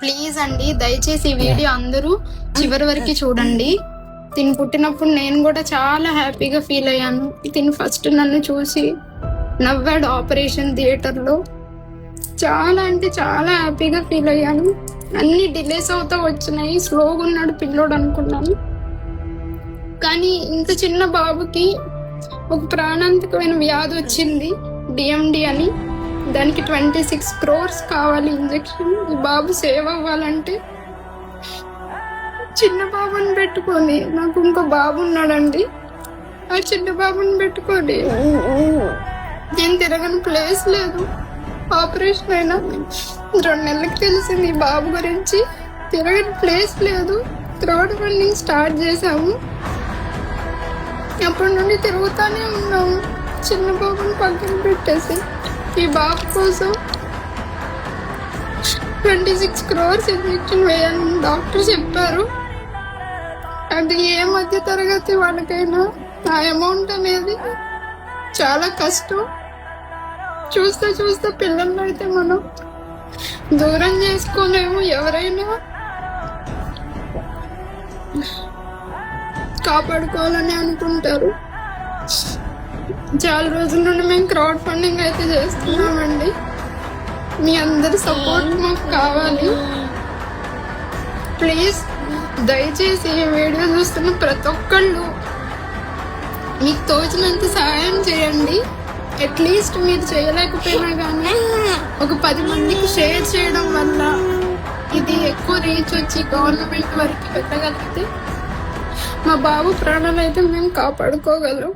Please అండి, దయచేసి ఈ వీడియో అందరూ చివరి వరకు చూడండి. తిను పుట్టినప్పుడు నేను కూడా చాలా హ్యాపీగా ఫీల్ అయ్యాను. తిను ఫస్ట్ నన్ను చూసి నవ్వాడు ఆపరేషన్ థియేటర్లో. చాలా అంటే చాలా హ్యాపీగా ఫీల్ అయ్యాను. అన్ని డిలేస్ అవుతా వచ్చినాయి. స్లోగా ఉన్నాడు పిల్లోడు అనుకున్నాను. కానీ ఇంత చిన్న బాబుకి ఒక ప్రాణాంతకమైన వ్యాధి వచ్చింది, డిఎండి అని. దానికి 26 crores కావాలి ఇంజెక్షన్. ఈ బాబు సేవ్ అవ్వాలంటే చిన్న బాబుని పెట్టుకొని, నాకు ఇంకో బాబు ఉన్నాడండి, ఆ చిన్న బాబుని పెట్టుకొని నేను తిరగని ప్లేస్ లేదు. ఆపరేషన్ అయినా 2 నెలలకు తెలిసింది ఈ బాబు గురించి. తిరగని ప్లేస్ లేదు. క్రౌడ్ ఫండింగ్ స్టార్ట్ చేసాము. అప్పటి నుండి తిరుగుతానే ఉన్నాము, చిన్న బాబుని పక్కన పెట్టేసి. ఈ బాబు కోసం 26 crores ఇంజెక్షన్ వేయాలని డాక్టర్ చెప్పారు. అది ఏ మధ్య తరగతి వాళ్ళకైనా ఆ అమౌంట్ అనేది చాలా కష్టం. చూస్తే చూస్తే పిల్లలు అయితే మనం దూరం చేసుకోలేము. ఎవరైనా కాపాడుకోవాలని అనుకుంటారు. చాలా రోజుల నుండి మేము క్రౌడ్ ఫండింగ్ అయితే చేస్తున్నామండి. మీ అందరి సపోర్ట్ మాకు కావాలి. ప్లీజ్ దయచేసి ఈ వీడియో చూస్తున్న ప్రతి ఒక్కళ్ళు మీకు తోచినంత సహాయం చేయండి. అట్లీస్ట్ మీరు చేయలేకపోయినా కానీ ఒక 10 మందికి షేర్ చేయడం వల్ల ఇది ఎక్కువ రీచ్ వచ్చి గవర్నమెంట్ వరకు వెళ్ళగలిగితే మా బాబు ప్రాణాలు అయితే మేము కాపాడుకోగలం.